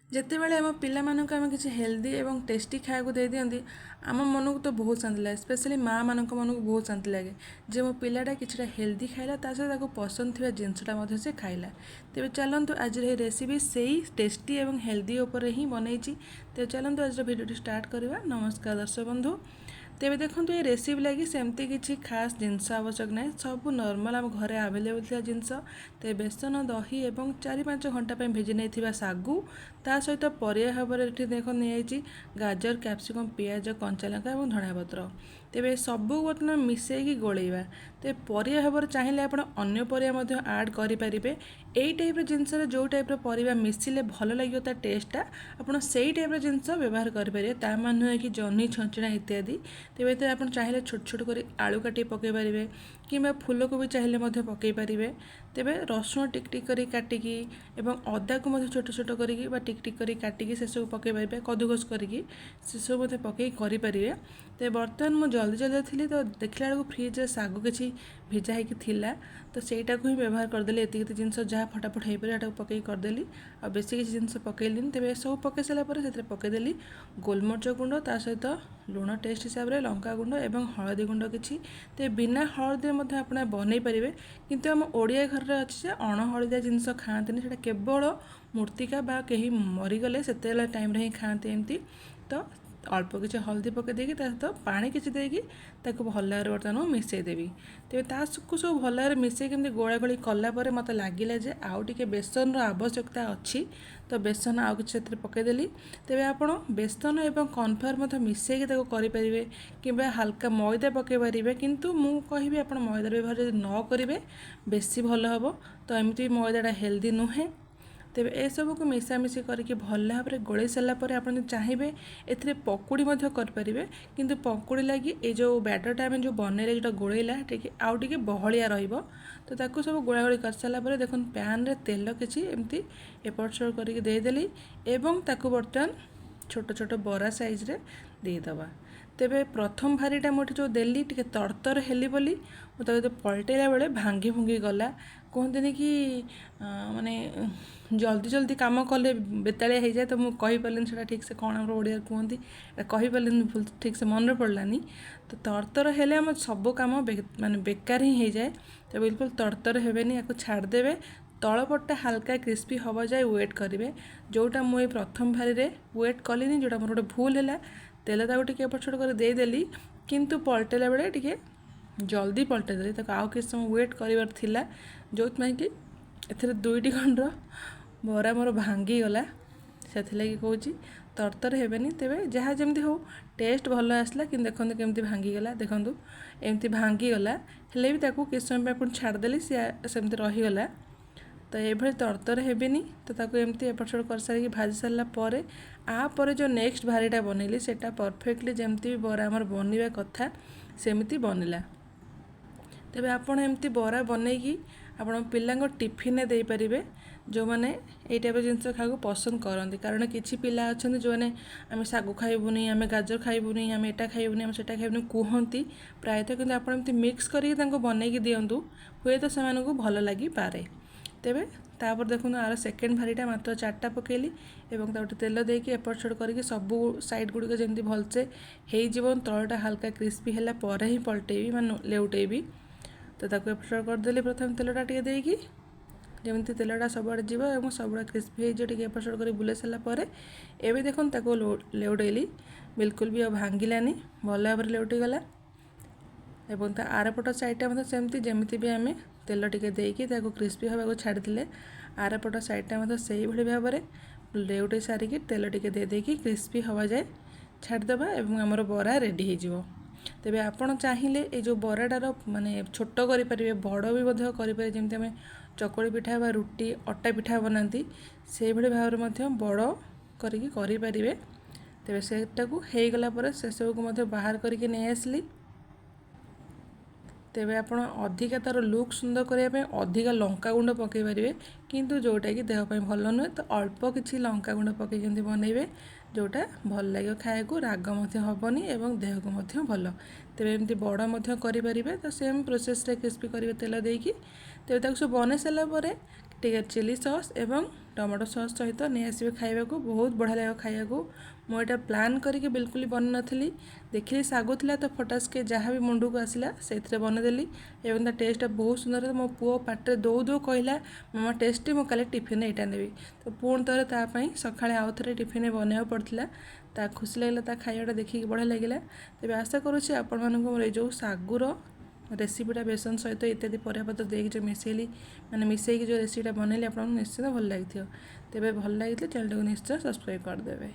ଯେତେବେଳେ ଆମ ପିଲାମାନଙ୍କୁ ଆମେ କିଛି ହେଲ୍ଦି ଏବଂ ଟେଷ୍ଟି ଖାଇବାକୁ ଦେଇ ଦିଅନ୍ତି ଆମ ମନକୁ ତ ବହୁତ ଶାନ୍ତି ଲାଗେ। ସ୍ପେଶାଲି ମାଆମାନଙ୍କ ମନକୁ ବହୁତ ଶାନ୍ତି ଲାଗେ ଯେ ମୋ ପିଲାଟା କିଛିଟା ହେଲ୍ଦି ଖାଇଲା, ତା ସହିତ ତାକୁ ପସନ୍ଦ ଥିବା ଜିନିଷଟା ମଧ୍ୟ ସେ ଖାଇଲା। ତେବେ ଚାଲନ୍ତୁ ଆଜିର ଏହି ରେସିପି ସେଇ ଟେଷ୍ଟି ଏବଂ ହେଲ୍ଦି ଉପରେ ହିଁ ବନେଇଛି। ତେବେ ଚାଲନ୍ତୁ ଆଜିର ଭିଡ଼ିଓଟି ଷ୍ଟାର୍ଟ କରିବା। ନମସ୍କାର ଦର୍ଶକ ବନ୍ଧୁ। ତେବେ ଦେଖନ୍ତୁ ଏ ରେସିପି ଲାଗି ସେମିତି କିଛି ଖାସ୍ ଜିନିଷ ଆବଶ୍ୟକ ନାହିଁ, ସବୁ ନର୍ମାଲ୍ ଆମ ଘରେ ଆଭେଲେବୁଲ୍ ଥିବା ଜିନିଷ। ତେବେ ବେସନ, ଦହି ଏବଂ 4-5 ଘଣ୍ଟା ପାଇଁ ଭିଜି ନେଇଥିବା ଶାଗୁ, ତା ସହିତ ପରିବା ଭାବରେ ଏଠି ନିଆଯାଇଛି ଗାଜର, କ୍ୟାପ୍ସିକମ୍, ପିଆଜ, କଞ୍ଚାଲଙ୍କା ଏବଂ ଧଣିଆ ପତ୍ର। ତେବେ ସବୁ ବର୍ତ୍ତମାନ ମିଶାଇକି ଗୋଳେଇବା। ତେବେ ପରିବା ଭାବରେ ଚାହିଁଲେ ଆପଣ ଅନ୍ୟ ପରିବା ମଧ୍ୟ ଆଡ଼୍ କରିପାରିବେ। ଏଇ ଟାଇପ୍ର ଜିନିଷରେ ଯେଉଁ ଟାଇପ୍ର ପରିବା ମିଶିଲେ ଭଲ ଲାଗିବ ତା ଟେଷ୍ଟଟା, ଆପଣ ସେଇ ଟାଇପ୍ର ଜିନିଷ ବ୍ୟବହାର କରିପାରିବେ। ତା ମାନେ ନୁହେଁ କି ଜହ୍ନି, ଛଞ୍ଚିଣା ଇତ୍ୟାଦି। ତେବେ ଏଥିରେ ଆପଣ ଚାହିଁଲେ ଛୋଟ ଛୋଟ କରି ଆଳୁ କାଟି ପକାଇ ପାରିବେ କିମ୍ବା ଫୁଲକୋବି ଚାହିଁଲେ ମଧ୍ୟ ପକାଇ ପାରିବେ। ତେବେ ରସୁଣ ଟିକ୍ ଟିକ୍ କରି କାଟିକି ଏବଂ ଅଦାକୁ ମଧ୍ୟ ଛୋଟ ଛୋଟ କରିକି ବା ଟିକ୍ ଟିକ୍ କରି କାଟିକି ସେସବୁ ପକାଇ ପାରିବେ, କଦୁକସ କରିକି ସେସବୁ ମଧ୍ୟ ପକାଇ କରିପାରିବେ। ତେବେ ବର୍ତ୍ତମାନ ମୁଁ ଜଲ୍ଦି ଥିଲି ତ ଦେଖିଲା ବେଳକୁ ଫ୍ରିଜ୍ରେ ଶାଗୁ କିଛି ଭିଜା ହେଇକି ଥିଲା, ତ ସେଇଟାକୁ ହିଁ ବ୍ୟବହାର କରିଦେଲି। ଏତିକି ଜିନିଷ ଯାହା ଫଟାଫଟ ହେଇପାରିବ ଏଟାକୁ ପକାଇ କରିଦେଲି, ଆଉ ବେଶୀ କିଛି ଜିନିଷ ପକାଇଲିନି। ତେବେ ଏସବୁ ପକାଇ ସାରିଲା ପରେ ସେଥିରେ ପକାଇଦେଲି ଗୋଲମରିଚ ଗୁଣ୍ଡ, ତା ସହିତ ଲୁଣ ଟେଷ୍ଟ ହିସାବରେ, ଲଙ୍କାଗୁଣ୍ଡ ଏବଂ ହଳଦୀ ଗୁଣ୍ଡ କିଛି। ତେବେ ବିନା ହଳଦୀରେ ମଧ୍ୟ ଆପଣ ବନେଇ ପାରିବେ, କିନ୍ତୁ ଆମ ଓଡ଼ିଆ ଘରରେ ଅଛି ଯେ ଅଣହଳଦିଆ ଜିନିଷ ଖାଆନ୍ତିନି, ସେଇଟା କେବଳ ମୂର୍ତ୍ତିକା ବା କେହି ମରିଗଲେ ସେତେବେଳେ ଟାଇମ୍ରେ ହିଁ ଖାଆନ୍ତି ଏମିତି। ତ ଅଳ୍ପ କିଛି ହଳଦୀ ପକାଇ ଦେଇକି ତା ସହିତ ପାଣି କିଛି ଦେଇକି ତାକୁ ଭଲ ଭାବରେ ବର୍ତ୍ତମାନ ମୁଁ ମିଶାଇ ଦେବି। ତେବେ ତାକୁ ସବୁ ଭଲ ଭାବରେ ମିଶାଇକି ଏମିତି ଗୋଳାଗୋଳି କଲା ପରେ ମୋତେ ଲାଗିଲା ଯେ ଆଉ ଟିକେ ବେସନର ଆବଶ୍ୟକତା ଅଛି, ତ ବେସନ ଆଉ କିଛି ସେଥିରେ ପକାଇଦେଲି। ତେବେ ଆପଣ ବେସନ ଏବଂ କର୍ଣ୍ଣଫ୍ଲାୱାର ମଧ୍ୟ ମିଶାଇକି ତାକୁ କରିପାରିବେ କିମ୍ବା ହାଲକା ମଇଦା ପକାଇ ପାରିବେ, କିନ୍ତୁ ମୁଁ କହିବି ଆପଣ ମଇଦାର ବ୍ୟବହାର ଯଦି ନ କରିବେ ବେଶୀ ଭଲ ହେବ। ତ ଏମିତି ମଇଦାଟା ହେଲ୍ଦି ନୁହେଁ। ତେବେ ଏସବୁକୁ ମିଶାମିଶି କରିକି ଭଲ ଭାବରେ ଗୋଳେଇ ସାରିଲା ପରେ ଆପଣ ଯଦି ଚାହିଁବେ ଏଥିରେ ପକୁଡ଼ି ମଧ୍ୟ କରିପାରିବେ, କିନ୍ତୁ ପକୁଡ଼ି ଲାଗି ଏଇ ଯେଉଁ ବ୍ୟାଟରଟା ଆମେ ଯେଉଁ ବନେଇଲେ ଯେଉଁଟା ଗୋଳେଇଲା ଟିକେ ଆଉ ଟିକେ ବହଳିଆ ରହିବ। ତ ତାକୁ ସବୁ ଗୋଳାଗୋଳି କରିସାରିଲା ପରେ ଦେଖନ୍ତୁ ପ୍ୟାନ୍ରେ ତେଲ କିଛି ଏମିତି ଏପଟ ସେପଟ କରିକି ଦେଇଦେଲି ଏବଂ ତାକୁ ବର୍ତ୍ତମାନ ଛୋଟ ଛୋଟ ବରା ସାଇଜ୍ରେ ଦେଇଦେବା। ତେବେ ପ୍ରଥମ ଭାରିଟା ମୁଁ ଏଠି ଯେଉଁ ଦେଲି ଟିକେ ତରତର ହେଲି ବୋଲି ମୁଁ ତାକୁ ପଲଟେଇଲା ବେଳେ ଭାଙ୍ଗି ଭୁଙ୍ଗି ଗଲା। କୁହନ୍ତିନି କି ମାନେ ଜଲ୍ଦି କାମ କଲେ ବେତାଳିଆ ହେଇଯାଏ, ତ ମୁଁ କହିପାରିଲିନି ସେଇଟା ଠିକ୍ସେ କ'ଣ ଆମର ଓଡ଼ିଆରେ କୁହନ୍ତି, କହିପାରିଲିନି, ଭୁଲ ଠିକ୍ସେ ମନେ ପଡ଼ିଲାନି। ତ ତରତର ହେଲେ ଆମ ସବୁ କାମ ମାନେ ବେକାର ହିଁ ହେଇଯାଏ। ତ ବିଲକୁଲ ତରତର ହେବେନି, ୟାକୁ ଛାଡ଼ିଦେବେ। ତଳପଟଟା ହାଲକା କ୍ରିସ୍ପି ହେବା ଯାଏ ୱେଟ୍ କରିବେ, ଯେଉଁଟା ମୁଁ ଏଇ ପ୍ରଥମ ଭାରିରେ ୱେଟ୍ କଲିନି, ଯେଉଁଟା ମୋର ଗୋଟେ ଭୁଲ ହେଲା। ତେଲ ତାକୁ ଟିକେ ଏପଟ ସେପଟ କରି ଦେଇଦେଲି, କିନ୍ତୁ ପଲଟେଇଲା ବେଳେ ଟିକେ ଜଲ୍ଦି ପଲଟେଇ ଦେଲି, ତାକୁ ଆଉ କିଛି ସମୟ ୱେଟ୍ କରିବାର ଥିଲା, ଯେଉଁଥିପାଇଁ କି ଏଥିରେ 2ଟି ଖଣ୍ଡ ବରା ମୋର ଭାଙ୍ଗିଗଲା। ସେଥିଲାଗି କହୁଛି ତରତର ହେବେନି। ତେବେ ଯାହା ଯେମିତି ହେଉ ଟେଷ୍ଟ ଭଲ ଆସିଲା, କିନ୍ତୁ ଦେଖନ୍ତୁ କେମିତି ଭାଙ୍ଗିଗଲା। ଦେଖନ୍ତୁ ଏମିତି ଭାଙ୍ଗିଗଲା, ହେଲେ ବି ତାକୁ କିଛି ସମୟ ପାଇଁ ଆପଣ ଛାଡ଼ିଦେଲି, ସିଏ ସେମିତି ରହିଗଲା। ତ ଏଇଭଳି ତରତର ହେବେନି। ତ ତାକୁ ଏମିତି ଏପଟ ସେପଟ କରିସାରିକି ଭାଜି ସାରିଲା ପରେ ପରେ ଯେଉଁ ନେକ୍ସଟ ଭାରିଟା ବନେଇଲି ସେଇଟା ପରଫେକ୍ଟଲି ଯେମିତି ବି ବରା ଆମର ବନିବା କଥା ସେମିତି ବନିଲା। ତେବେ ଆପଣ ଏମିତି ବରା ବନେଇକି ଆପଣ ପିଲାଙ୍କ ଟିଫିନରେ ଦେଇପାରିବେ, ଯେଉଁମାନେ ଏଇ ଟାଇପ୍ର ଜିନିଷ ଖାଇବାକୁ ପସନ୍ଦ କରନ୍ତି। କାରଣ କିଛି ପିଲା ଅଛନ୍ତି ଯେଉଁମାନେ ଆମେ ଶାଗୁ ଖାଇବୁନି, ଆମେ ଗାଜର ଖାଇବୁନି, ଆମେ ଏଟା ଖାଇବୁନି, ଆମେ ସେଟା ଖାଇବୁନି କୁହନ୍ତି ପ୍ରାୟତଃ, କିନ୍ତୁ ଆପଣ ଏମିତି ମିକ୍ସ କରିକି ତାଙ୍କୁ ବନେଇକି ଦିଅନ୍ତୁ, ହୁଏତ ସେମାନଙ୍କୁ ଭଲ ଲାଗିପାରେ। ତେବେ ତାପରେ ଦେଖନ୍ତୁ ଆର ସେକେଣ୍ଡ ଭାରିଟା ମାତ୍ର 4ଟା ପକାଇଲି ଏବଂ ତାକୁ ଟିକେ ତେଲ ଦେଇକି ଏପଟ ସେପଟ କରିକି ସବୁ ସାଇଡ଼୍ ଗୁଡ଼ିକ ଯେମିତି ଭଲସେ ହେଇଯିବ, ତଳଟା ହାଲକା କ୍ରିସ୍ପି ହେଲା ପରେ ହିଁ ପଲଟେଇବି ମାନେ ଲେଉଟେଇବି। ତ ତାକୁ ଏପଟ ସେପଟ କରିଦେଲି ପ୍ରଥମେ ତେଲଟା ଟିକେ ଦେଇକି, ଯେମିତି ତେଲଟା ସବୁଆଡ଼େ ଯିବ ଏବଂ ସବୁଆଡ଼େ କ୍ରିସ୍ପି ହେଇଯିବ। ଟିକେ ଏପଟ ସେପଟ କରି ବୁଲେଇ ସାରିଲା ପରେ ଏବେ ଦେଖନ୍ତୁ ତାକୁ ଲେଉଟେଇଲି, ବିଲକୁଲ ବି ଆଉ ଭାଙ୍ଗିଲାନି, ଭଲ ଭାବରେ ଲେଉଟିଗଲା। ଏବଂ ତା ଆରପଟ ସାଇଡ଼୍ଟା ମଧ୍ୟ ସେମିତି, ଯେମିତି ବି ଆମେ ତେଲ ଟିକେ ଦେଇକି ତାକୁ କ୍ରିସ୍ପି ହେବାକୁ ଛାଡ଼ିଥିଲେ ଆରପଟ ସାଇଡ଼୍ଟା ମଧ୍ୟ ସେଇଭଳି ଭାବରେ ଲେଉଟେଇ ସାରିକି ତେଲ ଟିକେ ଦେଇକି କ୍ରିସ୍ପି ହେବା ଯାଏ ଛାଡ଼ିଦେବା ଏବଂ ଆମର ବରା ରେଡ଼ି ହେଇଯିବ। ତେବେ ଆପଣ ଚାହିଁଲେ ଏଇ ଯେଉଁ ବରାଟାର ମାନେ ଛୋଟ କରିପାରିବେ, ବଡ଼ ବି ମଧ୍ୟ କରିପାରିବେ, ଯେମିତି ଆମେ ଚକୁଳି ପିଠା ବା ରୁଟି ଅଟା ପିଠା ବନାନ୍ତି ସେଇଭଳି ଭାବରେ ମଧ୍ୟ ବଡ଼ କରିକି କରିପାରିବେ। ତେବେ ସେଇଟାକୁ ହେଇଗଲା ପରେ ସେସବୁକୁ ମଧ୍ୟ ବାହାର କରିକି ନେଇ ଆସିଲି। ତେବେ ଆପଣ ଅଧିକା ତା'ର ଲୁକ୍ ସୁନ୍ଦର କରିବା ପାଇଁ ଅଧିକା ଲଙ୍କାଗୁଣ୍ଡ ପକାଇ ପାରିବେ, କିନ୍ତୁ ଯେଉଁଟାକି ଦେହ ପାଇଁ ଭଲ ନୁହେଁ। ତ ଅଳ୍ପ କିଛି ଲଙ୍କାଗୁଣ୍ଡ ପକାଇ ଯେମିତି ବନେଇବେ, ଯେଉଁଟା ଭଲ ଲାଗିବ ଖାଇବାକୁ, ରାଗ ମଧ୍ୟ ହେବନି ଏବଂ ଦେହକୁ ମଧ୍ୟ ଭଲ। ତେବେ ଏମିତି ବଡ଼ ମଧ୍ୟ କରିପାରିବେ। ତ ସେମ୍ ପ୍ରୋସେସ୍ରେ କ୍ରିସ୍ପି କରିବେ ତେଲ ଦେଇକି। ତେବେ ତାକୁ ସବୁ ବନେଇ ସାରିଲା ପରେ ଟିକେ ଚିଲି ସସ୍ ଏବଂ ଟମାଟୋ ସସ୍ ସହିତ ନେଇ ଆସିବେ ଖାଇବାକୁ। ବହୁତ ବଢ଼ିଆ ଲାଗିବ ଖାଇବାକୁ। ମୁଁ ଏଇଟା ପ୍ଲାନ୍ କରିକି ବିଲକୁଲ ବନେଇନଥିଲି, ଦେଖିଲି ଶାଗୁ ଥିଲା ତ ଫଟାସ୍କେ ଯାହା ବି ମୁଣ୍ଡକୁ ଆସିଲା ସେଇଥିରେ ବନେଇଦେଲି ଏବଂ ତା ଟେଷ୍ଟଟା ବହୁତ ସୁନ୍ଦର। ମୋ ପୁଅ ପାଟିରେ ଦଉ ଦଉ କହିଲା ମାମା ଟେଷ୍ଟି, ମୁଁ କାଲି ଟିଫିନରେ ଏଇଟା ନେବି। ତ ପୁଣି ଥରେ ତା ପାଇଁ ସକାଳେ ଆଉ ଥରେ ଟିଫିନରେ ବନେଇବାକୁ ପଡ଼ିଥିଲା। ତା ଖୁସି ଲାଗିଲା, ତା ଖାଇବାଟା ଦେଖିକି ବଢ଼ିଆ ଲାଗିଲା। ତେବେ ଆଶା କରୁଛି ଆପଣମାନଙ୍କୁ ମୋର ଏଇ ଯେଉଁ ଶାଗୁର ରେସିପିଟା ବେସନ ସହିତ ଇତ୍ୟାଦି ପରିବାପତ୍ର ଦେଇକି ଯେଉଁ ମିଶାଇଲି, ମାନେ ମିଶାଇକି ଯେଉଁ ରେସିପିଟା ବନେଇଲି ଆପଣଙ୍କୁ ନିଶ୍ଚିତ ଭଲ ଲାଗିଥିବ। ତେବେ ଭଲ ଲାଗିଥିଲେ ଚ୍ୟାନେଲଟାକୁ ନିଶ୍ଚୟ ସବସ୍କ୍ରାଇବ୍ କରିଦେବେ।